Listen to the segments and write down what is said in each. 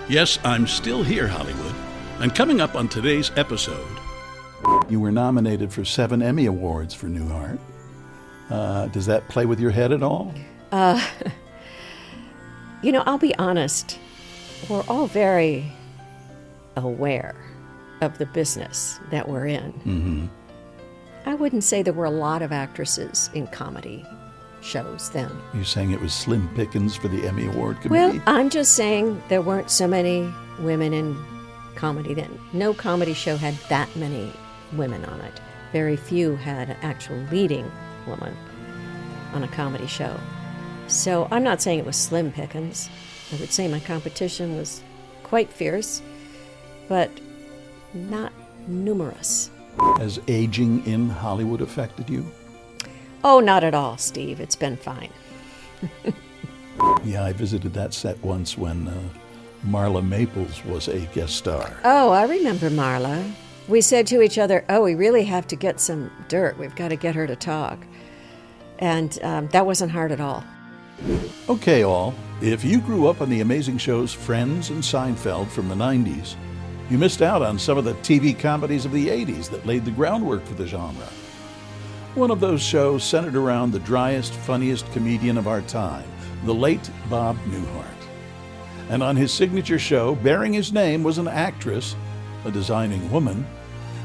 Yes, I'm still here, Hollywood. And coming up on today's episode... You were nominated for 7 Emmy Awards for Newhart. Does that play with your head at all? I'll be honest. We're all very aware of the business that we're in. Mm-hmm. I wouldn't say there were a lot of actresses in comedy shows then. You're saying it was slim pickings for the Emmy Award committee? Well, I'm just saying there weren't so many women in comedy then. No comedy show had that many women on it. Very few had an actual leading woman on a comedy show. So I'm not saying it was slim pickings. I would say my competition was quite fierce, but not numerous. Has aging in Hollywood affected you? Oh, not at all, Steve. It's been fine. Yeah, I visited that set once when Marla Maples was a guest star. Oh, I remember Marla. We said to each other, we really have to get some dirt. We've got to get her to talk. And that wasn't hard at all. Okay, all. If you grew up on the amazing shows Friends and Seinfeld from the 90s, you missed out on some of the TV comedies of the 80s that laid the groundwork for the genre. One of those shows centered around the driest, funniest comedian of our time, the late Bob Newhart. And on his signature show, bearing his name, was an actress, a designing woman,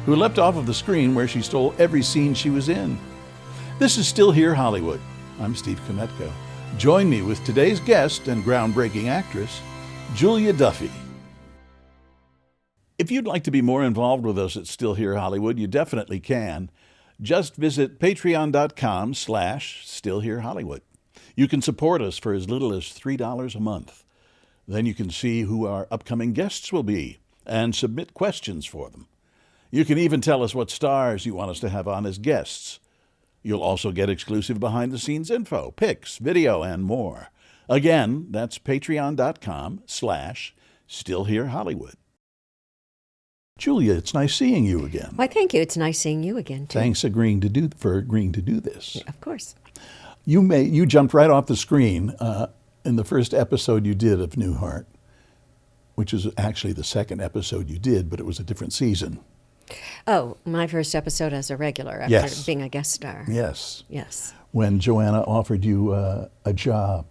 who leapt off of the screen where she stole every scene she was in. This is Still Here Hollywood. I'm Steve Kmetko. Join me with today's guest and groundbreaking actress, Julia Duffy. If you'd like to be more involved with us at Still Here Hollywood, you definitely can. Just visit patreon.com/stillherehollywood. You can support us for as little as $3 a month. Then you can see who our upcoming guests will be and submit questions for them. You can even tell us what stars you want us to have on as guests. You'll also get exclusive behind-the-scenes info, pics, video, and more. Again, that's patreon.com/stillherehollywood. Julia, it's nice seeing you again. Why, thank you. It's nice seeing you again, too. Thanks for agreeing to do this. Yeah, of course. You jumped right off the screen in the first episode you did of Newhart, which is actually the second episode you did, but it was a different season. Oh, my first episode as a regular after being a guest star. Yes. Yes. When Joanna offered you a job,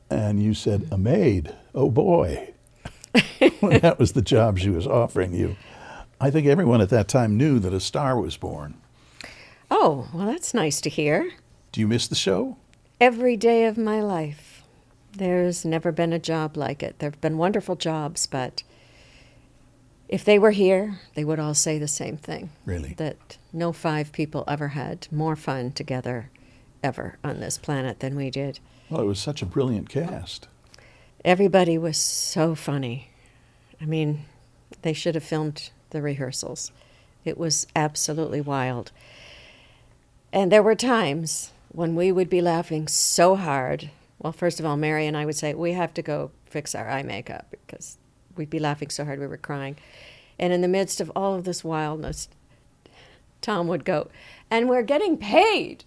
and you said, a maid, oh boy. When that was the job she was offering you. I think everyone at that time knew that a star was born. Oh, well, that's nice to hear. Do you miss the show? Every day of my life. There's never been a job like it. There have been wonderful jobs, but if they were here, they would all say the same thing. Really? That no 5 people ever had more fun together ever on this planet than we did. Well, it was such a brilliant cast. Everybody was so funny. I mean, they should have filmed the rehearsals. It was absolutely wild. And there were times when we would be laughing so hard. Well, first of all, Mary and I would say, we have to go fix our eye makeup because we'd be laughing so hard we were crying. And in the midst of all of this wildness, Tom would go, and we're getting paid.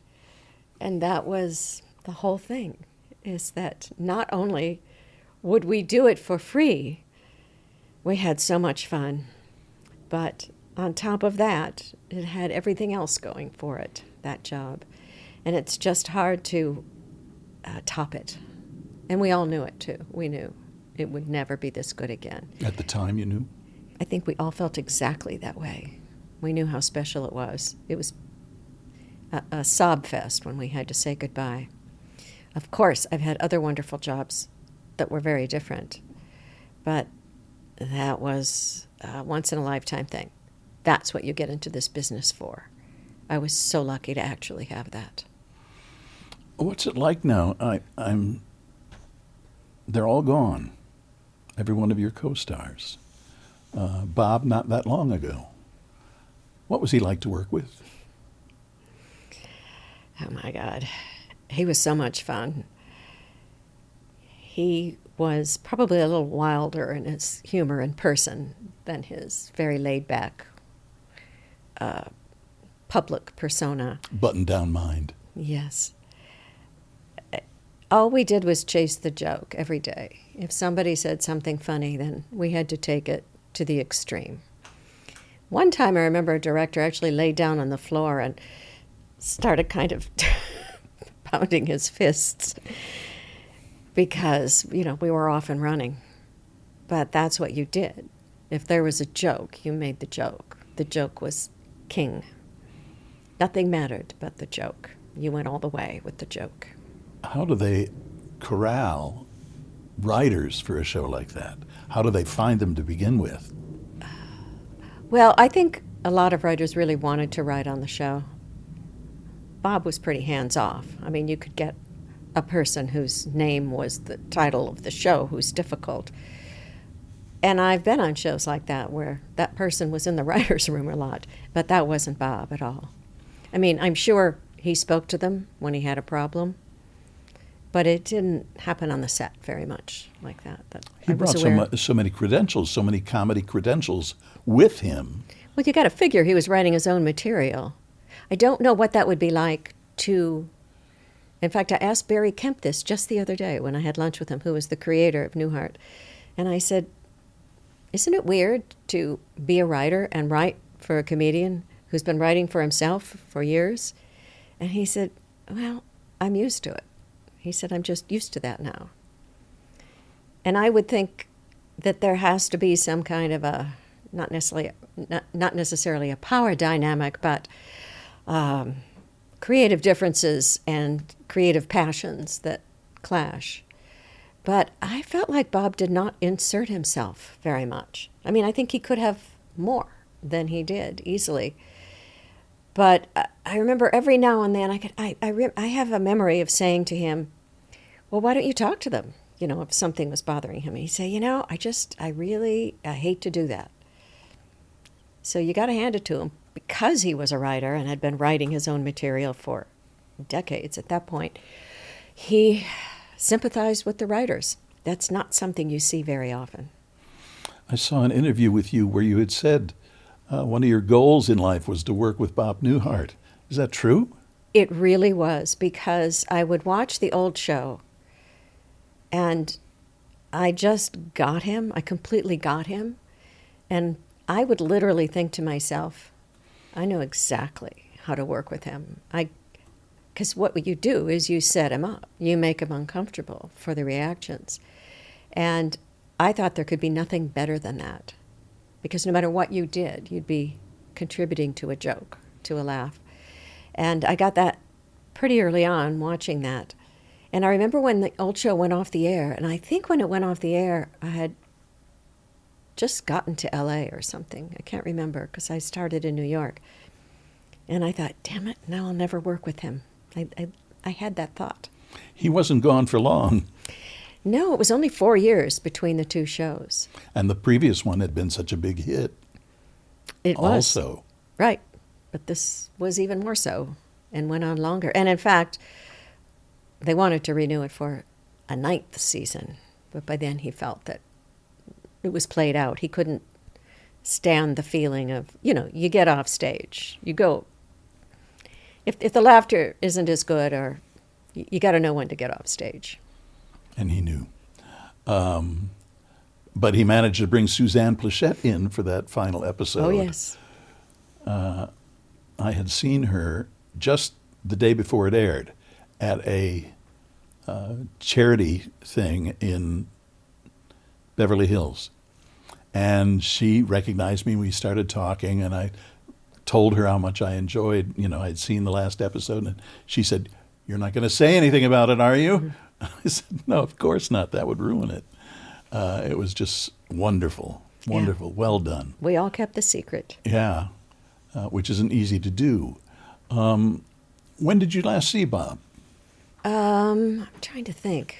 And that was the whole thing, is that not only would we do it for free, we had so much fun, but on top of that, it had everything else going for it, that job. And it's just hard to top it. And we all knew it, too. We knew it would never be this good again. At the time, you knew? I think we all felt exactly that way. We knew how special it was. It was a sob fest when we had to say goodbye. Of course, I've had other wonderful jobs that were very different, but that was a once-in-a-lifetime thing. That's what you get into this business for. I was so lucky to actually have that. What's it like now? They're all gone, every one of your co-stars. Bob, not that long ago. What was he like to work with? Oh, my God. He was so much fun. He was probably a little wilder in his humor in person than his very laid-back public persona. Button-down mind. Yes. All we did was chase the joke every day. If somebody said something funny, then we had to take it to the extreme. One time I remember a director actually laid down on the floor and started kind of pounding his fists because, we were off and running. But that's what you did. If there was a joke, you made the joke. The joke was king. Nothing mattered but the joke. You went all the way with the joke. How do they corral writers for a show like that? How do they find them to begin with? Well, I think a lot of writers really wanted to write on the show. Bob was pretty hands-off. I mean, you could get a person whose name was the title of the show who's difficult. And I've been on shows like that where that person was in the writer's room a lot, but that wasn't Bob at all. I mean, I'm sure he spoke to them when he had a problem, but it didn't happen on the set very much like that. He brought so many credentials, so many comedy credentials with him. Well, you got to figure he was writing his own material. I don't know what that would be like to... In fact, I asked Barry Kemp this just the other day when I had lunch with him, who was the creator of Newhart. And I said, isn't it weird to be a writer and write for a comedian who's been writing for himself for years? And he said, well, I'm used to it. He said, I'm just used to that now. And I would think that there has to be some kind of a, not necessarily a power dynamic, but creative differences and creative passions that clash. But I felt like Bob did not insert himself very much. I mean, I think he could have more than he did, easily. But I remember every now and then I have a memory of saying to him, well, why don't you talk to them, if something was bothering him? And he'd say, I hate to do that. So you got to hand it to him. Because he was a writer and had been writing his own material for decades at that point, he sympathized with the writers. That's not something you see very often. I saw an interview with you where you had said one of your goals in life was to work with Bob Newhart. Is that true? It really was, because I would watch the old show and I just got him. I completely got him. And I would literally think to myself, I know exactly how to work with him. Because what you do is you set him up. You make him uncomfortable for the reactions. And I thought there could be nothing better than that. Because no matter what you did, you'd be contributing to a joke, to a laugh. And I got that pretty early on watching that. And I remember when the old show went off the air, and I think when it went off the air, I had just gotten to L.A. or something. I can't remember, because I started in New York. And I thought, damn it, now I'll never work with him. I had that thought. He wasn't gone for long. No, it was only 4 years between the two shows. And the previous one had been such a big hit. It was. Also. Right. But this was even more so and went on longer. And in fact, they wanted to renew it for a 9th season. But by then he felt that it was played out. He couldn't stand the feeling of, you get off stage. You go. If the laughter isn't as good, or you got to know when to get off stage. And he knew. But he managed to bring Suzanne Plachette in for that final episode. Oh, yes. I had seen her just the day before it aired at a charity thing in Beverly Hills. And she recognized me. We started talking, and I told her how much I enjoyed, I'd seen the last episode. And she said, "You're not going to say anything about it, are you?" Mm-hmm. I said, "No, of course not. That would ruin it." It was just wonderful, wonderful. Yeah. Well done. We all kept the secret. Yeah, which isn't easy to do. When did you last see Bob? I'm trying to think.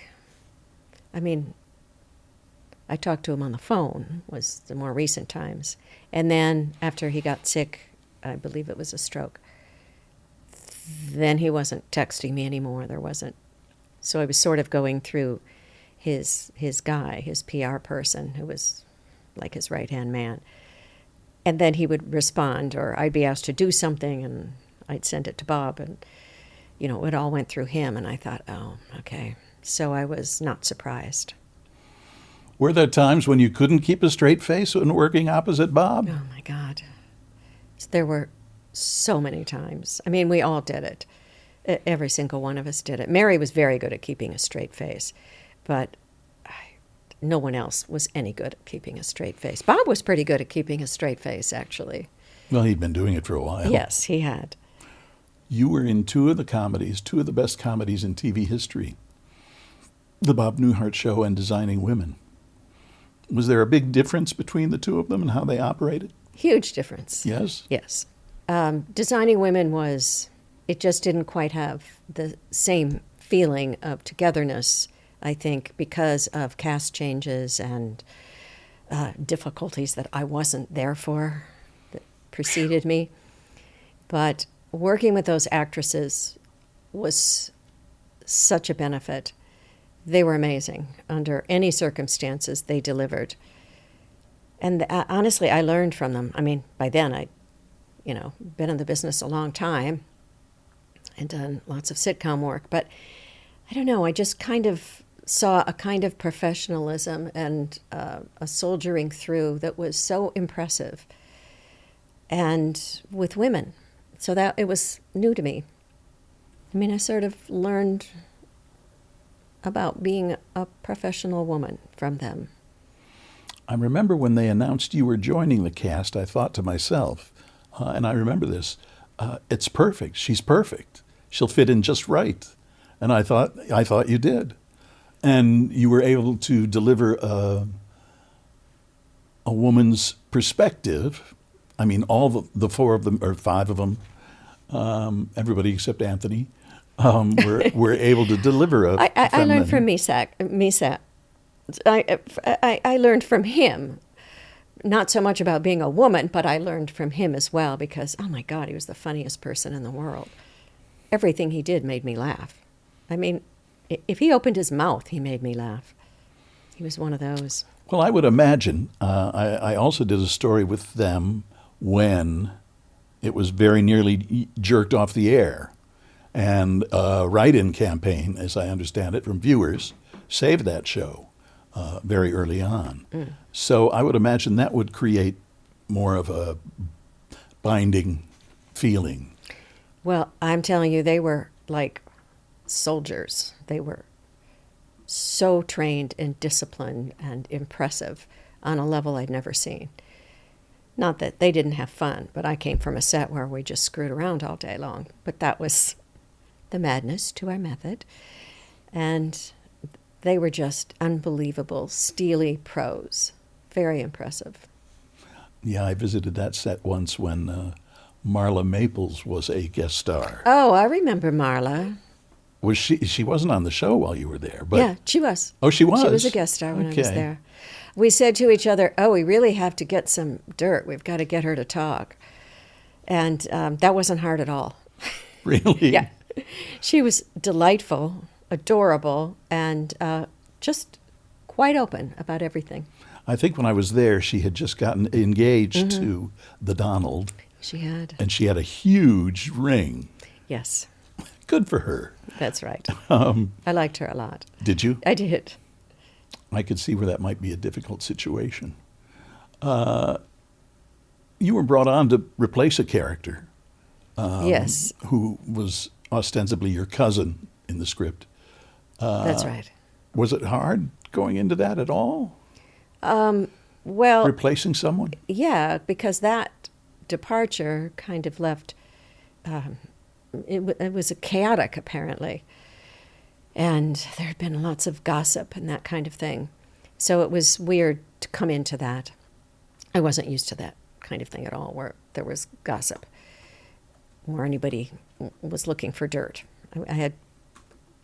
I mean, I talked to him on the phone, was the more recent times. And then after he got sick, I believe it was a stroke, then he wasn't texting me anymore. There wasn't. So I was sort of going through his guy, his PR person, who was like his right-hand man. And then he would respond, or I'd be asked to do something, and I'd send it to Bob, and, it all went through him. And I thought, oh, okay, so I was not surprised. Were there times when you couldn't keep a straight face when working opposite Bob? Oh, my God. There were so many times. I mean, we all did it. Every single one of us did it. Mary was very good at keeping a straight face, but no one else was any good at keeping a straight face. Bob was pretty good at keeping a straight face, actually. Well, he'd been doing it for a while. Yes, he had. You were in two of the best comedies in TV history, The Bob Newhart Show and Designing Women. Was there a big difference between the two of them and how they operated? Huge difference. Yes? Yes. Designing Women it just didn't quite have the same feeling of togetherness, I think, because of cast changes and difficulties that I wasn't there for that preceded me. But working with those actresses was such a benefit. They were amazing. Under any circumstances, they delivered. And honestly, I learned from them. I mean, by then I'd, been in the business a long time and done lots of sitcom work. But I don't know, I just kind of saw a kind of professionalism and a soldiering through that was so impressive. And with women. So that it was new to me. I mean, I sort of learned about being a professional woman from them. I remember when they announced you were joining the cast, I thought to myself, and I remember this, it's perfect. She's perfect. She'll fit in just right. And I thought you did. And you were able to deliver a woman's perspective. I mean, all the four of them, or five of them, everybody except Anthony, were able to deliver a I learned from Misak. I learned from him, not so much about being a woman, but I learned from him as well because, oh my God, he was the funniest person in the world. Everything he did made me laugh. I mean, if he opened his mouth, he made me laugh. He was one of those. Well, I would imagine. I also did a story with them when it was very nearly jerked off the air. And a write-in campaign, as I understand it, from viewers saved that show very early on. Mm. So I would imagine that would create more of a binding feeling. Well, I'm telling you, they were like soldiers. They were so trained and disciplined and impressive on a level I'd never seen. Not that they didn't have fun, but I came from a set where we just screwed around all day long. But that was the madness to our method. And they were just unbelievable, steely pros. Very impressive. Yeah, I visited that set once when Marla Maples was a guest star. Oh, I remember Marla. Was she wasn't on the show while you were there, but yeah, she was. Oh, she was? She was a guest star when I was there. We said to each other, oh, we really have to get some dirt. We've got to get her to talk. And that wasn't hard at all. Really? Yeah. She was delightful, adorable, and just quite open about everything. I think when I was there, she had just gotten engaged to the Donald. She had. And she had a huge ring. Yes. Good for her. That's right. I liked her a lot. Did you? I did. I could see where that might be a difficult situation. You were brought on to replace a character. Yes. Who was ostensibly your cousin in the script. That's right. Was it hard going into that at all? Well, replacing someone? Yeah, because that departure kind of left, it was chaotic, apparently. And there had been lots of gossip and that kind of thing. So it was weird to come into that. I wasn't used to that kind of thing at all, where there was gossip, where anybody was looking for dirt. I had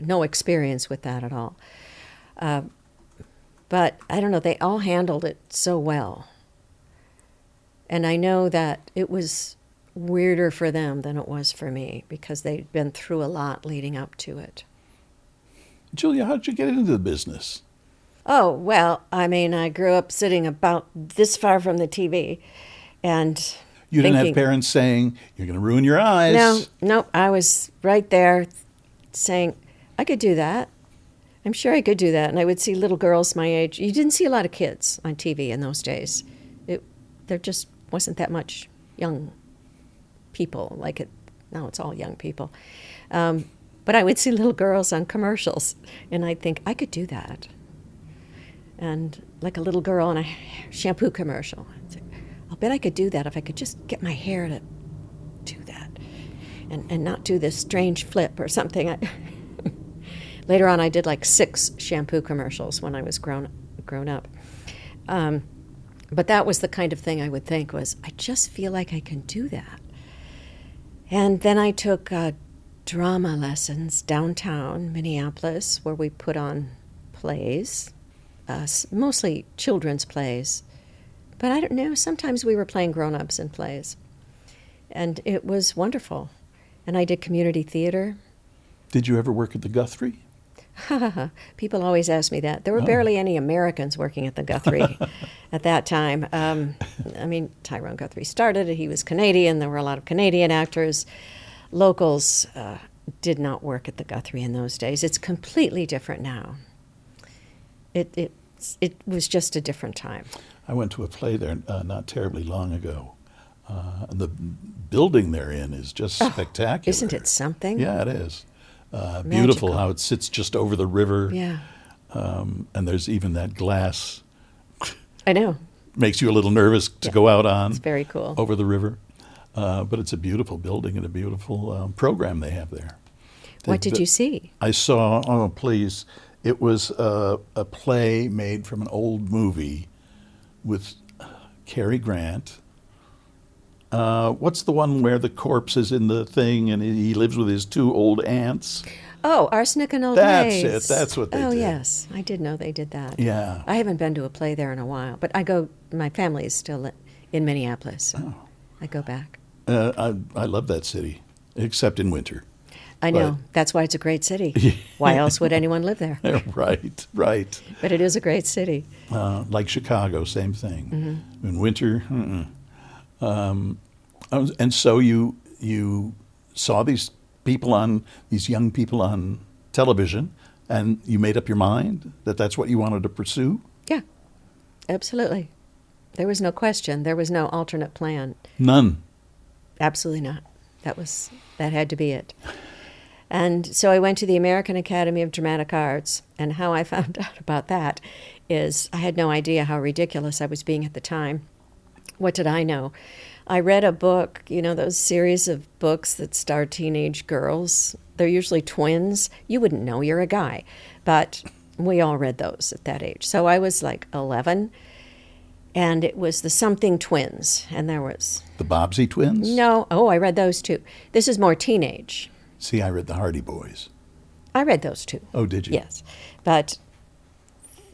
no experience with that at all. But I don't know, they all handled it so well. And I know that it was weirder for them than it was for me because they'd been through a lot leading up to it. Julia, how did you get into the business? Oh, well, I mean, I grew up sitting about this far from the TV and you didn't have parents saying, you're going to ruin your eyes? No, I was right there saying, I could do that. I'm sure I could do that. And I would see little girls my age. You didn't see a lot of kids on TV in those days. There just wasn't that much young people like it. Now it's all young people. But I would see little girls on commercials, and I'd think, I could do that. And like a little girl in a shampoo commercial. I'd say, I'll bet I could do that if I could just get my hair to do that and not do this strange flip or something. Later on, I did like 6 shampoo commercials when I was grown up. But that was the kind of thing I would think was, I just feel like I can do that. And then I took drama lessons downtown Minneapolis, where we put on plays, mostly children's plays. But I don't know, sometimes we were playing grown-ups in plays. And it was wonderful. And I did community theater. Did you ever work at the Guthrie? People always ask me that. There were barely any Americans working at the Guthrie at that time. I mean, Tyrone Guthrie started it. He was Canadian. There were a lot of Canadian actors. Locals did not work at the Guthrie in those days. It's completely different now. It was just a different time. I went to a play there not terribly long ago. And the building they're in is just spectacular. Isn't it something? Yeah, it is. Beautiful how it sits just over the river. Yeah. And there's even that glass. I know. Makes you a little nervous to go out on. It's very cool. Over the river. But it's a beautiful building and a beautiful program they have there. What did you see? I saw, please, it was a play made from an old movie with Cary Grant. What's the one where the corpse is in the thing and he lives with his 2 old aunts? Oh, Arsenic and Old That's Maids. it. That's what they did. Oh, yes. I did know they did that. Yeah. I haven't been to a play there in a while, but my family is still in Minneapolis, so I go back. I love that city, except in winter. I know. That's why it's a great city. Why else would anyone live there? Right. But it is a great city. Like Chicago, same thing. Mm-hmm. In winter, and so you saw these young people on television, and you made up your mind that that's what you wanted to pursue? Yeah, absolutely. There was no question. There was no alternate plan. None. Absolutely not. That had to be it. And so I went to the American Academy of Dramatic Arts, and how I found out about that is I had no idea how ridiculous I was being at the time. What did I know? I read a book, those series of books that star teenage girls. They're usually twins. You wouldn't know, you're a guy. But we all read those at that age. So I was like 11, and it was the Something Twins, and there was... The Bobbsey Twins? No. Oh, I read those too. This is more teenage. See, I read the Hardy Boys. I read those too. Oh, did you? Yes. But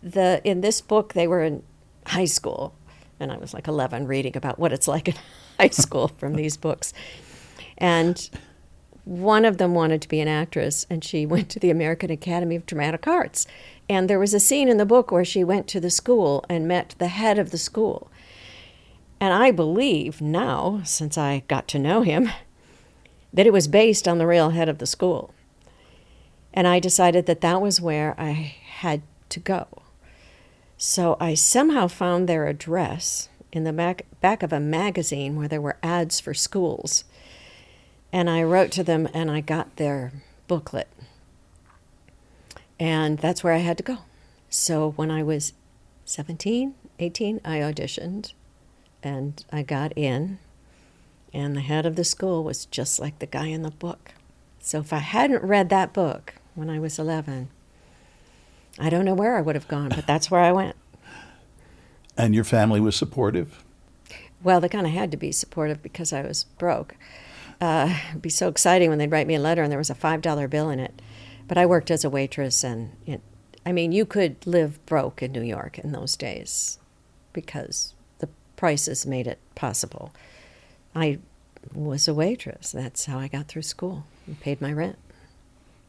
in this book, they were in high school, and I was like 11 reading about what it's like in high school from these books. And one of them wanted to be an actress, and she went to the American Academy of Dramatic Arts. And there was a scene in the book where she went to the school and met the head of the school. And I believe now, since I got to know him, that it was based on the real head of the school. And I decided that was where I had to go. So I somehow found their address in the back of a magazine where there were ads for schools. And I wrote to them, and I got their booklet. And that's where I had to go. So when I was 17, 18, I auditioned, and I got in. And the head of the school was just like the guy in the book. So if I hadn't read that book when I was 11, I don't know where I would have gone, but that's where I went. And your family was supportive? Well, they kind of had to be supportive because I was broke. It'd be so exciting when they'd write me a letter and there was a $5 bill in it. But I worked as a waitress, and you could live broke in New York in those days because the prices made it possible. I was a waitress. That's how I got through school and paid my rent.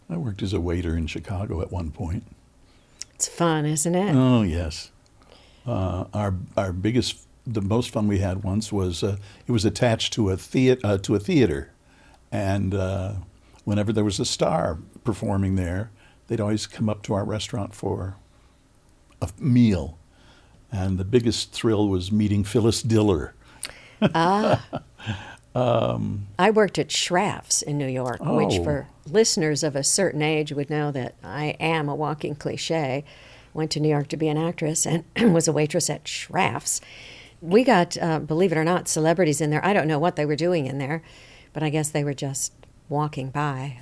I worked as a waiter in Chicago at one point. It's fun, isn't it? Oh, yes. Our biggest, the most fun we had once was it was attached to a theater, and whenever there was a star performing there, they'd always come up to our restaurant for a meal. And the biggest thrill was meeting Phyllis Diller. I worked at Schraff's in New York, which Oh. for listeners of a certain age would know that I am a walking cliche. Went to New York to be an actress and was a waitress at Schraff's. We got, believe it or not, celebrities in there. I don't know what they were doing in there, but I guess they were just walking by.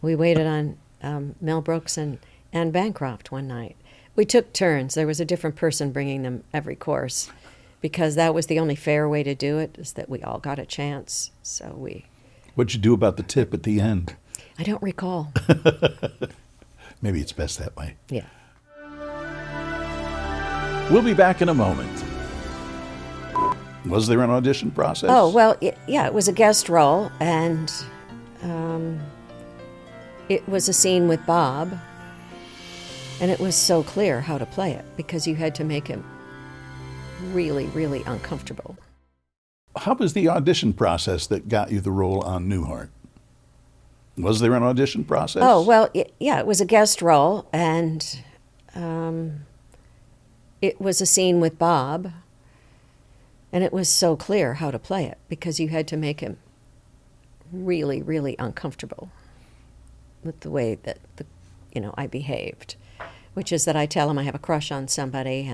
We waited on Mel Brooks and Anne Bancroft one night. We took turns. There was a different person bringing them every course, because that was the only fair way to do it, is that we all got a chance. So What'd you do about the tip at the end? I don't recall. Maybe it's best that way. Yeah. We'll be back in a moment. Was there an audition process? Oh, well, yeah, it was a guest role, and it was a scene with Bob, and it was so clear how to play it, because you had to make him really, really uncomfortable. How was the audition process that got you the role on Newhart? Was there an audition process? Oh, well, yeah, it was a guest role, and it was a scene with Bob, and it was so clear how to play it, because you had to make him really, really uncomfortable with the way that I behaved, which is that I tell him I have a crush on somebody,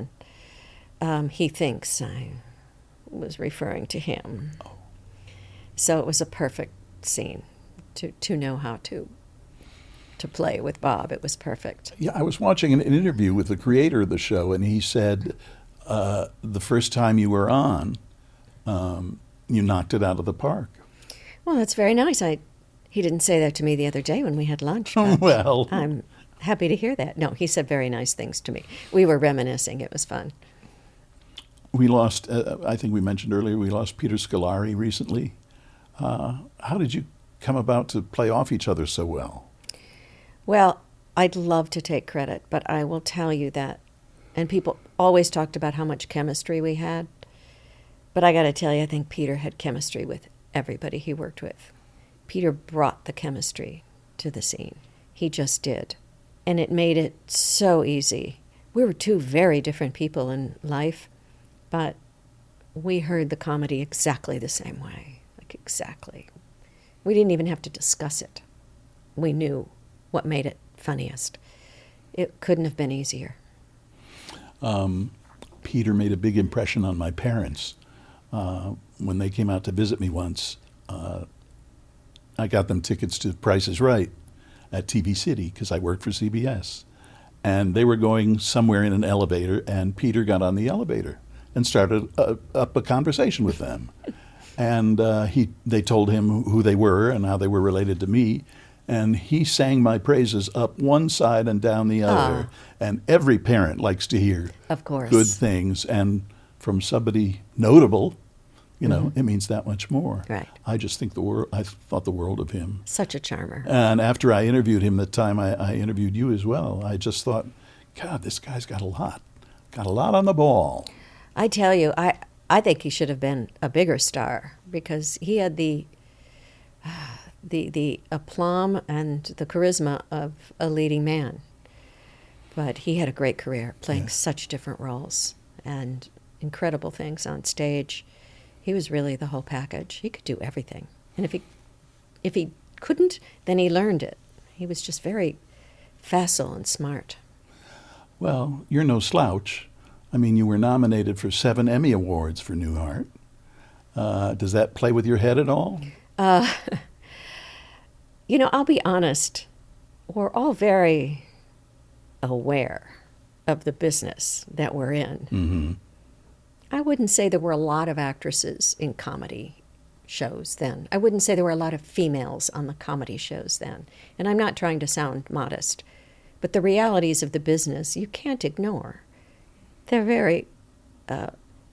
and he thinks I was referring to him. Oh. So it was a perfect scene to know how to play with Bob. It was perfect. Yeah, I was watching an interview with the creator of the show, and he said the first time you were on, you knocked it out of the park. Well, that's very nice. He didn't say that to me the other day when we had lunch. but Well, I'm happy to hear that. No, he said very nice things to me. We were reminiscing. It was fun. we lost, I think we mentioned earlier, we lost Peter Scolari recently. How did you come about to play off each other so well? Well, I'd love to take credit, but I will tell you that, and people always talked about how much chemistry we had, but I got to tell you, I think Peter had chemistry with everybody he worked with. Peter brought the chemistry to the scene. He just did. And it made it so easy. We were two very different people in life, but we heard the comedy exactly the same way. Like, exactly. We didn't even have to discuss it. We knew what made it funniest. It couldn't have been easier. Peter made a big impression on my parents. When they came out to visit me once, I got them tickets to Price is Right at TV City because I worked for CBS. And they were going somewhere in an elevator, and Peter got on the elevator and started up a conversation with them. And they told him who they were and how they were related to me. And he sang my praises up one side and down the other. And every parent likes to hear Of course. good things. And from somebody notable, it means that much more. Right. I just think I thought the world of him. Such a charmer. And after I interviewed him, the time I interviewed you as well, I just thought, God, this guy's got a lot on the ball. I tell you, I think he should have been a bigger star, because he had the aplomb and the charisma of a leading man. But he had a great career, playing such different roles and incredible things on stage. He was really the whole package. He could do everything. And if he couldn't, then he learned it. He was just very facile and smart. Well, you're no slouch. I mean, you were nominated for 7 Emmy Awards for Newhart. Does that play with your head at all? I'll be honest. We're all very aware of the business that we're in. Mm-hmm. I wouldn't say there were a lot of actresses in comedy shows then. I wouldn't say there were a lot of females on the comedy shows then. And I'm not trying to sound modest, but the realities of the business you can't ignore. They're very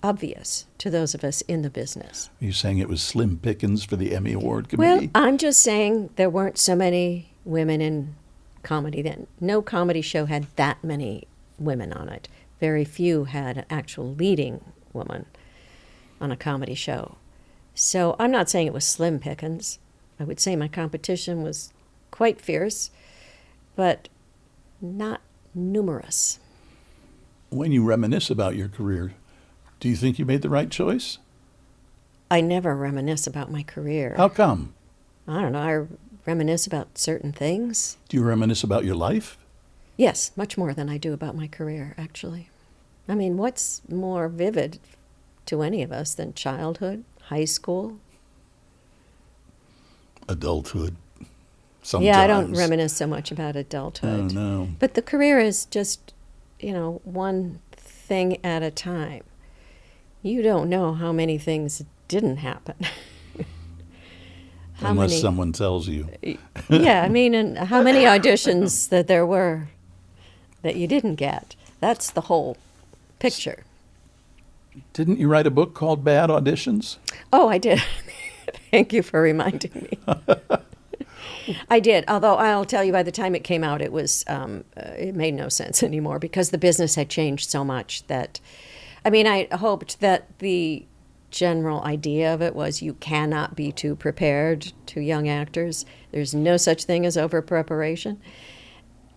obvious to those of us in the business. Are you saying it was slim pickings for the Emmy Award committee? Well, I'm just saying there weren't so many women in comedy then. No comedy show had that many women on it. Very few had an actual leading woman on a comedy show. So I'm not saying it was slim pickings. I would say my competition was quite fierce, but not numerous. When you reminisce about your career, do you think you made the right choice? I never reminisce about my career. How come? I don't know. I reminisce about certain things. Do you reminisce about your life? Yes, much more than I do about my career, actually. I mean, what's more vivid to any of us than childhood, high school? Adulthood. Sometimes. Yeah, I don't reminisce so much about adulthood. Oh, no. But the career is just, one thing at a time. You don't know how many things didn't happen. Unless someone tells you. Yeah, I mean, and how many auditions that there were that you didn't get. That's the whole picture. Didn't you write a book called Bad Auditions? Oh, I did. Thank you for reminding me. I did, although I'll tell you, by the time it came out, it was it made no sense anymore because the business had changed so much that, I hoped that the general idea of it was you cannot be too prepared to young actors. There's no such thing as over-preparation.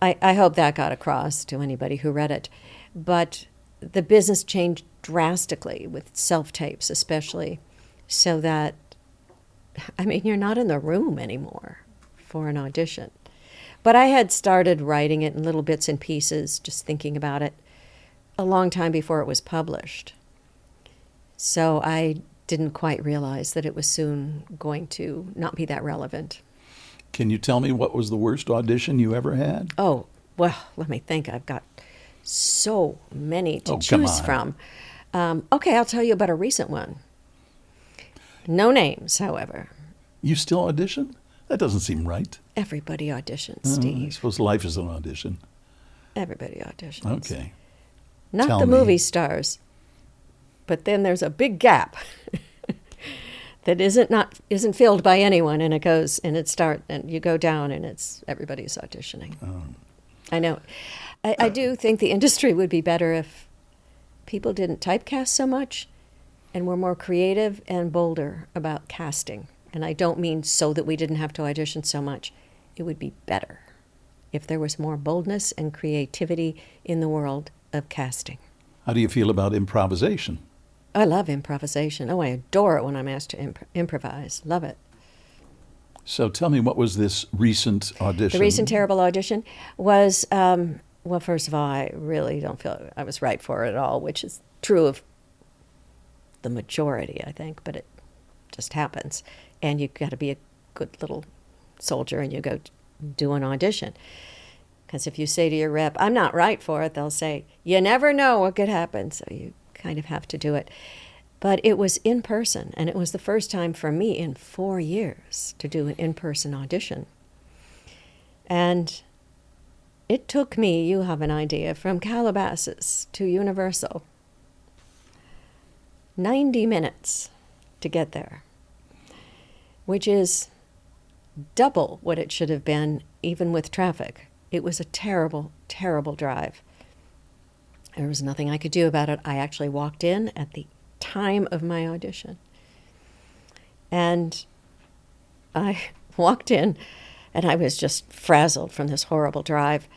I hope that got across to anybody who read it. But the business changed drastically with self-tapes especially, so that, you're not in the room anymore for an audition. But I had started writing it in little bits and pieces, just thinking about it, a long time before it was published. So I didn't quite realize that it was soon going to not be that relevant. Can you tell me what was the worst audition you ever had? Oh, well, let me think. I've got so many to choose from. Okay, I'll tell you about a recent one. No names, however. You still audition? That doesn't seem right. Everybody auditions, Steve. I suppose life is an audition. Everybody auditions. Okay. Not Tell the me. movie stars. But then there's a big gap that isn't filled by anyone, and and you go down, and it's everybody's auditioning. Oh. I know. I do think the industry would be better if people didn't typecast so much and were more creative and bolder about casting. And I don't mean so that we didn't have to audition so much. It would be better if there was more boldness and creativity in the world of casting. How do you feel about improvisation? I love improvisation. Oh, I adore it when I'm asked to improvise. Love it. So tell me, what was this recent audition? The recent terrible audition was, well, first of all, I really don't feel I was right for it at all, which is true of the majority, I think, but it just happens. And you've got to be a good little soldier and you go do an audition. Because if you say to your rep, I'm not right for it, they'll say, you never know what could happen. So you kind of have to do it. But it was in person, and it was the first time for me in 4 years to do an in-person audition. And it took me, you have an idea, from Calabasas to Universal, 90 minutes to get there, which is double what it should have been, even with traffic. It was a terrible, terrible drive. There was nothing I could do about it. I actually walked in at the time of my audition. And I walked in, and I was just frazzled from this horrible drive.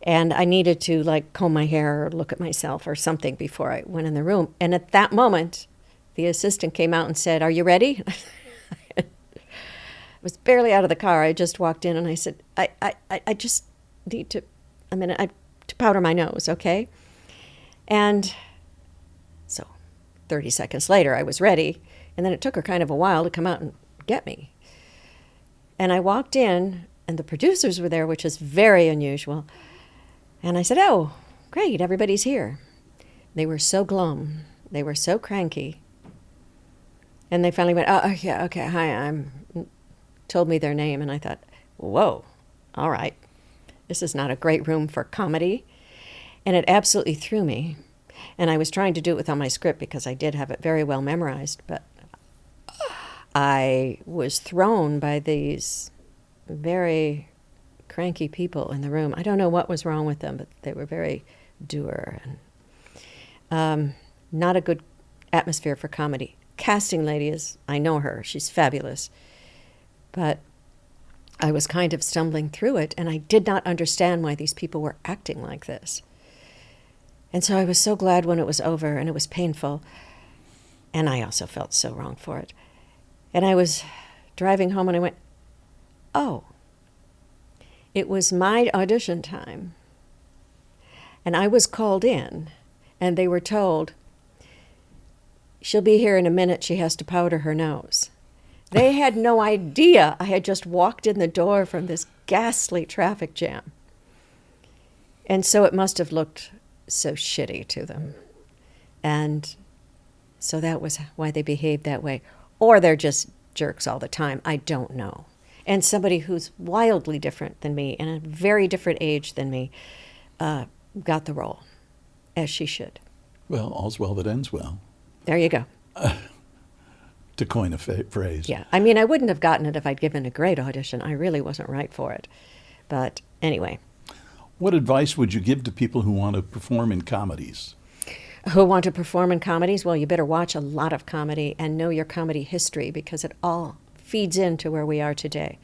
And I needed to, comb my hair or look at myself or something before I went in the room. And at that moment, the assistant came out and said, "Are you ready?" I was barely out of the car. I just walked in, and I said, I just need to powder my nose, okay? And so 30 seconds later, I was ready. And then it took her kind of a while to come out and get me. And I walked in, and the producers were there, which is very unusual. And I said, "Oh, great, everybody's here." They were so glum. They were so cranky. And they finally went, "Oh, yeah, okay, hi, told me their name." And I thought, whoa, all right. This is not a great room for comedy. And it absolutely threw me. And I was trying to do it without my script because I did have it very well memorized. But I was thrown by these very cranky people in the room. I don't know what was wrong with them, but they were very dour. And not a good atmosphere for comedy. Casting lady I know her. She's fabulous. But I was kind of stumbling through it, and I did not understand why these people were acting like this. And so I was so glad when it was over, and it was painful. And I also felt so wrong for it. And I was driving home, and I went, oh, it was my audition time. And I was called in, and they were told, she'll be here in a minute, she has to powder her nose. They had no idea I had just walked in the door from this ghastly traffic jam. And so it must have looked so shitty to them. And so that was why they behaved that way. Or they're just jerks all the time. I don't know. And somebody who's wildly different than me and a very different age than me got the role, as she should. Well, all's well that ends well, There you go. to coin a phrase. Yeah. I mean, I wouldn't have gotten it if I'd given a great audition. I really wasn't right for it. But anyway. What advice would you give to people who want to perform in comedies? Who want to perform in comedies? Well, you better watch a lot of comedy and know your comedy history, because it all feeds into where we are today.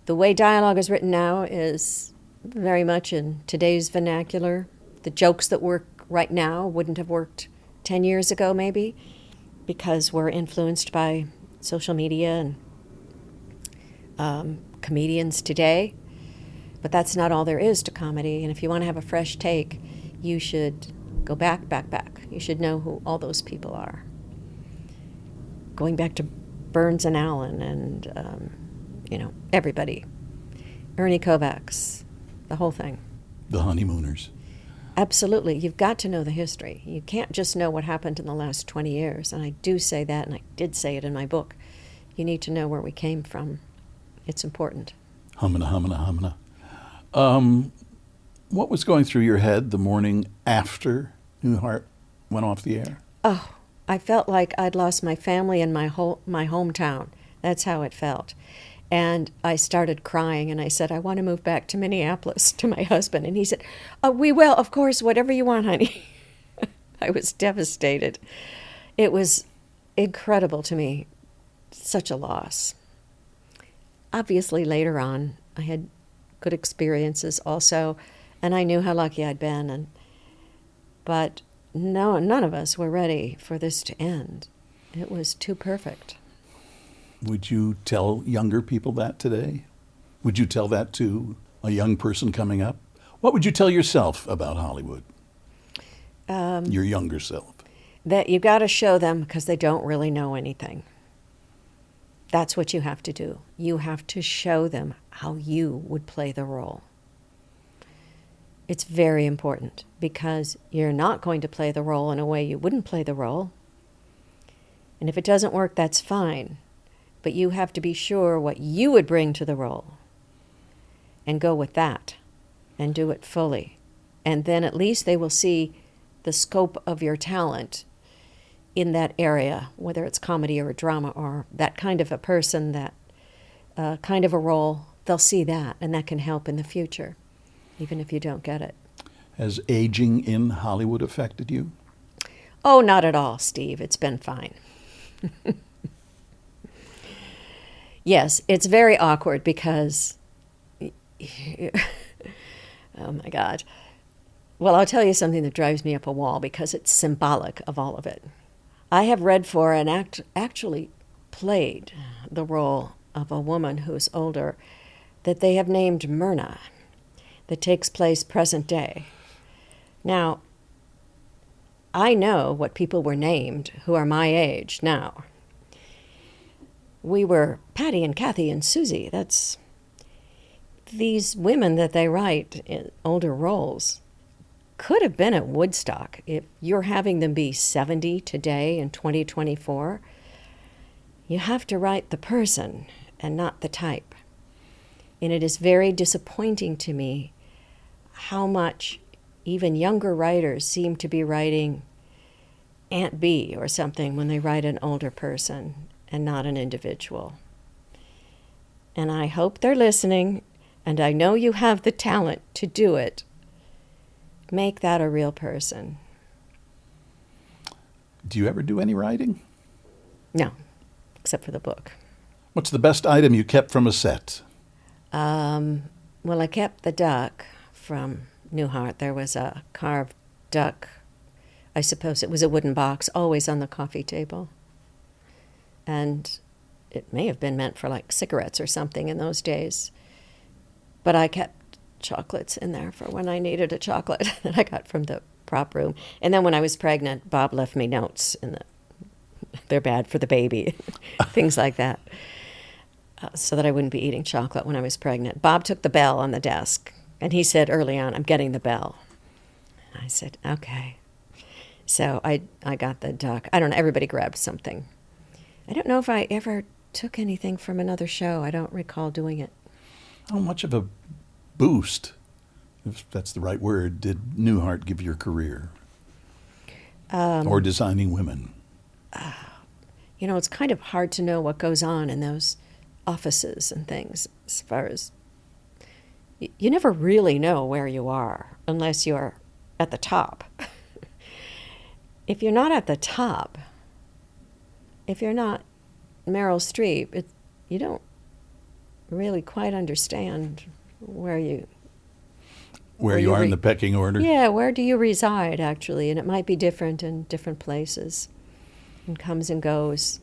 The way dialogue is written now is very much in today's vernacular. The jokes that work right now wouldn't have worked 10 years ago, maybe, because we're influenced by social media and comedians today. But that's not all there is to comedy. And if you want to have a fresh take, you should go back. You should know who all those people are. Going back to Burns and Allen and, everybody. Ernie Kovacs, the whole thing. The Honeymooners. Absolutely. You've got to know the history. You can't just know what happened in the last 20 years. And I do say that, and I did say it in my book. You need to know where we came from. It's important. Humana. What was going through your head the morning after Newhart went off the air? Oh, I felt like I'd lost my family and my hometown. That's how it felt. And I started crying, and I said, I want to move back to Minneapolis to my husband. And he said, oh, we will, of course, whatever you want, honey. I was devastated. It was incredible to me. Such a loss. Obviously, later on, I had good experiences also, and I knew how lucky I'd been. But no, none of us were ready for this to end. It was too perfect. Would you tell younger people that today? Would you tell that to a young person coming up? What would you tell yourself about Hollywood? Your younger self. That you got to show them, because they don't really know anything. That's what you have to do. You have to show them how you would play the role. It's very important, because you're not going to play the role in a way you wouldn't play the role. And if it doesn't work, that's fine. But you have to be sure what you would bring to the role and go with that and do it fully. And then at least they will see the scope of your talent in that area, whether it's comedy or drama or that kind of a person, that kind of a role. They'll see that, and that can help in the future, even if you don't get it. Has aging in Hollywood affected you? Oh, not at all, Steve. It's been fine. Yes, it's very awkward because, oh my God. Well, I'll tell you something that drives me up a wall, because it's symbolic of all of it. I have read for and actually played the role of a woman who's older that they have named Myrna, that takes place present day. Now, I know what people were named who are my age now. We were Patty and Kathy and Susie. That's these women that they write in older roles could have been at Woodstock. If you're having them be 70 today in 2024, you have to write the person and not the type. And it is very disappointing to me how much even younger writers seem to be writing Aunt B or something when they write an older person and not an individual. And I hope they're listening, and I know you have the talent to do it. Make that a real person. Do you ever do any writing? No, except for the book. What's the best item you kept from a set? Well, I kept the duck from Newhart. There was a carved duck. I suppose it was a wooden box, always on the coffee table. And it may have been meant for like cigarettes or something in those days. But I kept chocolates in there for when I needed a chocolate that I got from the prop room. And then when I was pregnant, Bob left me notes in they're bad for the baby, things like that, so that I wouldn't be eating chocolate when I was pregnant. Bob took the bell on the desk, and he said early on, "I'm getting the bell." And I said, "Okay." So I got the duck. I don't know, everybody grabbed something. I don't know if I ever took anything from another show. I don't recall doing it. How much of a boost, if that's the right word, did Newhart give your career? Or designing women? You know, it's kind of hard to know what goes on in those offices and things as far as... You never really know where you are unless you're at the top. If you're not at the top, if you're not Meryl Streep, you don't really quite understand where you are in the pecking order? Yeah, where do you reside, actually? And it might be different in different places and comes and goes.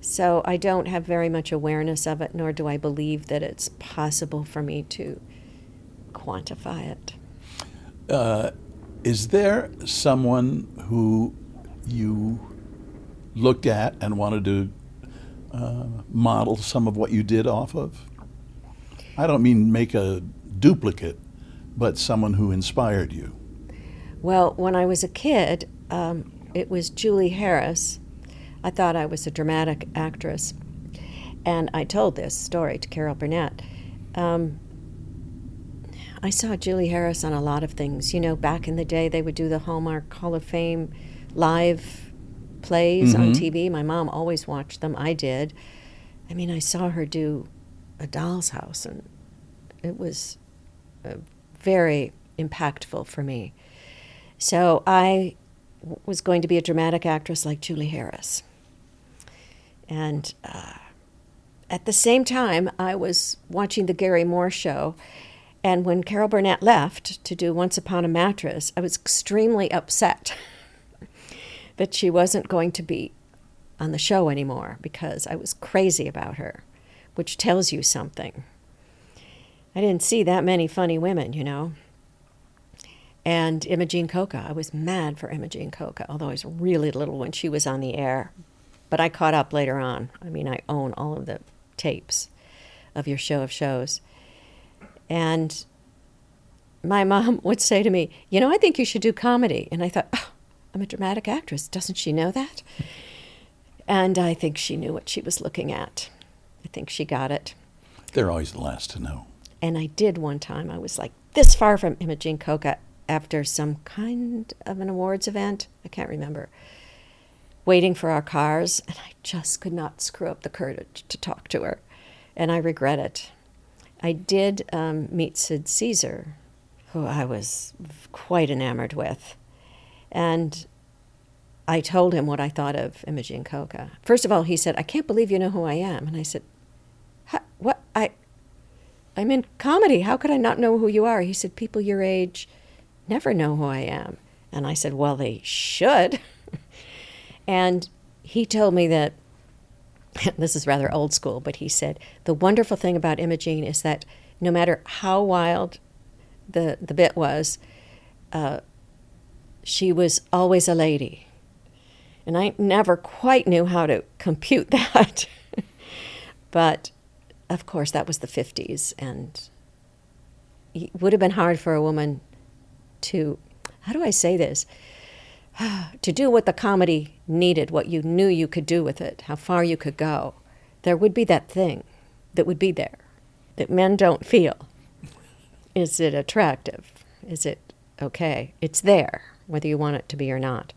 So I don't have very much awareness of it, nor do I believe that it's possible for me to quantify it. Is there someone who you looked at and wanted to model some of what you did off of? I don't mean make a duplicate, but someone who inspired you. Well, when I was a kid, it was Julie Harris. I thought I was a dramatic actress. And I told this story to Carol Burnett. I saw Julie Harris on a lot of things. You know, back in the day, they would do the Hallmark Hall of Fame live plays on TV. My mom always watched them. I did. I mean, I saw her do A Doll's House, and it was very impactful for me. So I was going to be a dramatic actress like Julie Harris. And at the same time, I was watching the Gary Moore show. And when Carol Burnett left to do Once Upon a Mattress, I was extremely upset that she wasn't going to be on the show anymore because I was crazy about her, which tells you something. I didn't see that many funny women, you know. And Imogene Coca, I was mad for Imogene Coca, although I was really little when she was on the air. But I caught up later on. I mean, I own all of the tapes of your show of shows. And my mom would say to me, "You know, I think you should do comedy." And I thought, oh, I'm a dramatic actress. Doesn't she know that? And I think she knew what she was looking at. I think she got it. They're always the last to know. And I did one time. I was like this far from Imogene Coca after some kind of an awards event. I can't remember. Waiting for our cars, and I just could not screw up the courage to talk to her. And I regret it. I did meet Sid Caesar, who I was quite enamored with. And I told him what I thought of Imogene Coca. First of all, he said, "I can't believe you know who I am." And I said, "What? I'm in comedy. How could I not know who you are?" He said, "People your age never know who I am." And I said, "Well, they should." And he told me that, this is rather old school, but he said, the wonderful thing about Imogene is that no matter how wild the bit was, she was always a lady. And I never quite knew how to compute that. But, of course, that was the 50s, and it would have been hard for a woman to, how do I say this, to do what the comedy needed, what you knew you could do with it, how far you could go. There would be that thing that would be there that men don't feel. Is it attractive? Is it okay? It's there, whether you want it to be or not.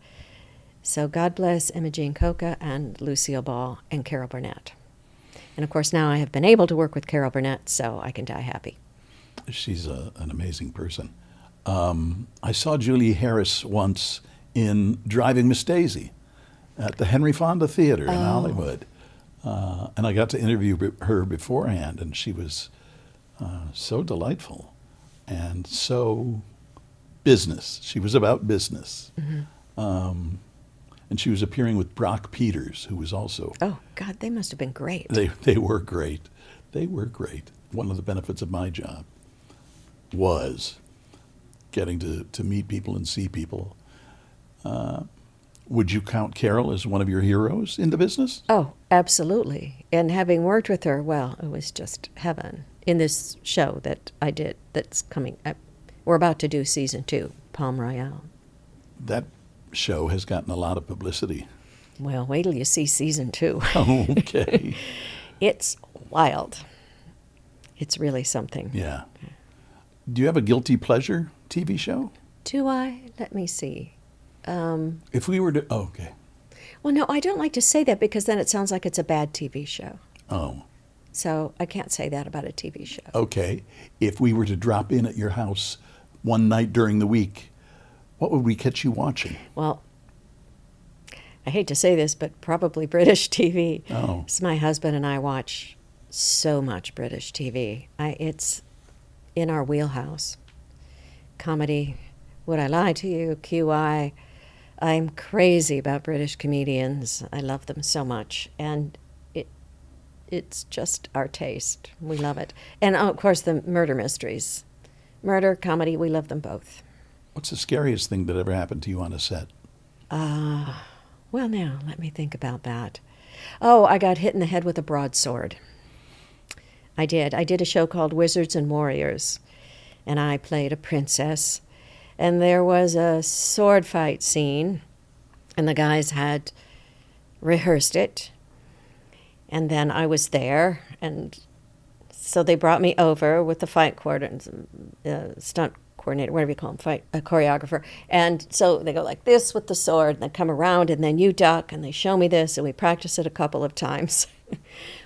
So God bless Imogene Coca and Lucille Ball and Carol Burnett. And, of course, now I have been able to work with Carol Burnett, so I can die happy. She's an amazing person. I saw Julie Harris once in Driving Miss Daisy at the Henry Fonda Theater in Hollywood. And I got to interview her beforehand, and she was So delightful and so business. She was about business. And she was appearing with Brock Peters, who was also... Oh, God, they must have been great. They were great. They were great. One of the benefits of my job was getting to meet people and see people. Would you count Carol as one of your heroes in the business? Oh, absolutely. And having worked with her, well, it was just heaven. In this show that I did that's coming up, we're about to do season 2, Palm Royale. That show has gotten a lot of publicity. Well, wait till you see season 2. Oh, okay. It's wild. It's really something. Yeah. Do you have a guilty pleasure TV show? Do I? Let me see. If we were to... Oh, okay. Well, no, I don't like to say that because then it sounds like it's a bad TV show. Oh. So I can't say that about a TV show. Okay. If we were to drop in at your house one night during the week, what would we catch you watching? Well, I hate to say this, but probably British TV. Oh. So my husband and I watch so much British TV. It's in our wheelhouse. Comedy, Would I Lie to You, QI. I'm crazy about British comedians. I love them so much. And it's just our taste. We love it. And, of course, the murder mysteries. Murder, comedy, we love them both. What's the scariest thing that ever happened to you on a set? Well, now, let me think about that. Oh, I got hit in the head with a broadsword. I did. I did a show called Wizards and Warriors, and I played a princess. And there was a sword fight scene, and the guys had rehearsed it. And then I was there, and so they brought me over with the fight coordinator, stunt coordinator, whatever you call him, a choreographer. And so they go like this with the sword, and they come around, and then you duck, and they show me this, and we practice it a couple of times.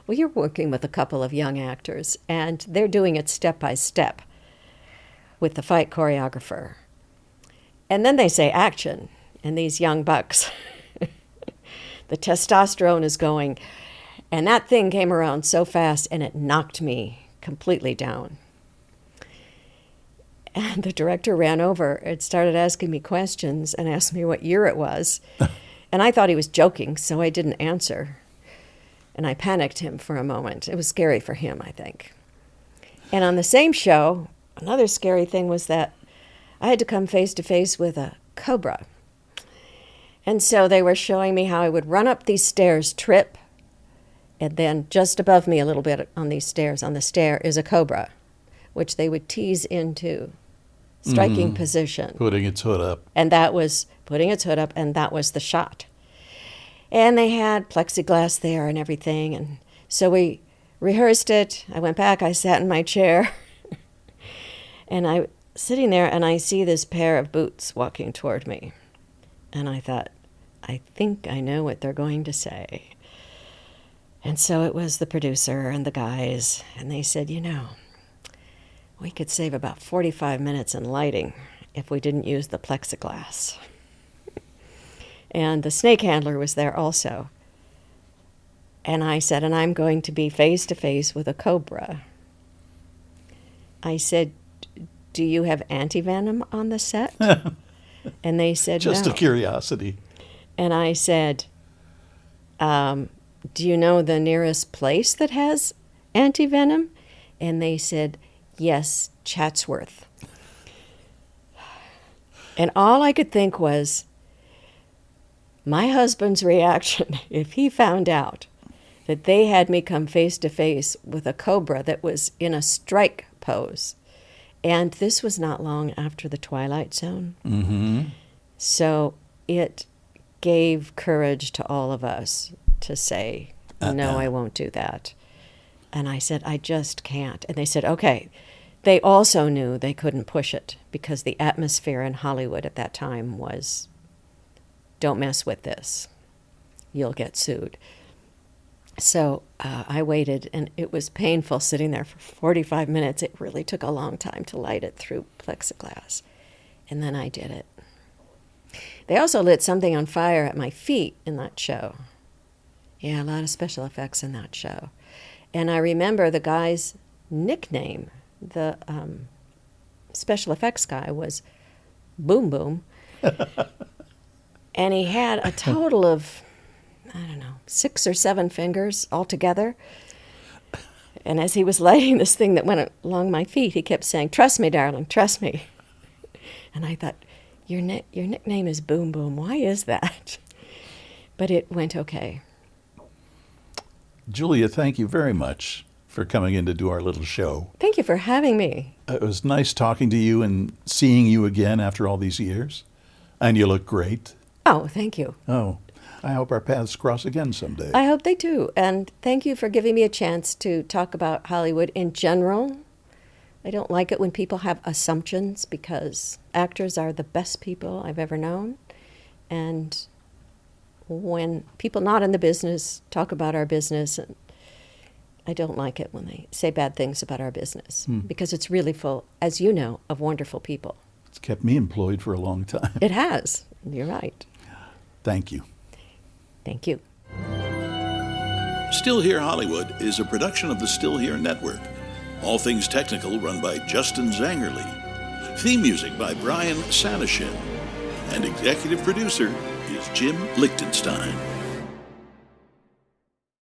Well, you're working with a couple of young actors, and they're doing it step by step with the fight choreographer. And then they say action, and these young bucks, the testosterone is going. And that thing came around so fast, and it knocked me completely down. And the director ran over and started asking me questions and asked me what year it was. And I thought he was joking, so I didn't answer. And I panicked him for a moment. It was scary for him, I think. And on the same show, another scary thing was that I had to come face to face with a cobra. And so they were showing me how I would run up these stairs, trip, and then just above me a little bit on these stairs, on the stair, is a cobra, which they would tease into striking position. Putting its hood up. And that was putting its hood up, and that was the shot. And they had plexiglass there and everything. And so we rehearsed it. I went back, I sat in my chair, and I sitting there, and I see this pair of boots walking toward me. And I thought, I think I know what they're going to say. And so it was the producer and the guys, and they said, we could save about 45 minutes in lighting if we didn't use the plexiglass. And the snake handler was there also. And I said, and I'm going to be face to face with a cobra. I said, do you have antivenom on the set? And they said, Just no. a curiosity. And I said, do you know the nearest place that has antivenom? And they said, yes, Chatsworth. And all I could think was, my husband's reaction, if he found out that they had me come face to face with a cobra that was in a strike pose. And this was not long after the Twilight Zone. Mm-hmm. So it gave courage to all of us to say, no, I won't do that. And I said, I just can't. And they said, okay. They also knew they couldn't push it because the atmosphere in Hollywood at that time was, don't mess with this. You'll get sued. So I waited, and it was painful sitting there for 45 minutes. It really took a long time to light it through plexiglass. And then I did it. They also lit something on fire at my feet in that show. Yeah, a lot of special effects in that show. And I remember the guy's nickname the special effects guy was Boom Boom. And he had a total of, I don't know, 6 or 7 fingers altogether. And as he was lighting this thing that went along my feet, he kept saying, "Trust me, darling, trust me." And I thought, your nickname is Boom Boom. Why is that? But it went okay. Julia, thank you very much for coming in to do our little show. Thank you for having me. It was nice talking to you and seeing you again after all these years. And you look great. Oh, thank you. Oh, I hope our paths cross again someday. I hope they do. And thank you for giving me a chance to talk about Hollywood in general. I don't like it when people have assumptions, because actors are the best people I've ever known. And when people not in the business talk about our business, I don't like it when they say bad things about our business, because it's really full, as you know, of wonderful people. It's kept me employed for a long time. It has. You're right. Thank you. Thank you. Still Here Hollywood is a production of the Still Here Network. All things technical run by Justin Zangerle. Theme music by Brian Sanishin. And executive producer is Jim Lichtenstein.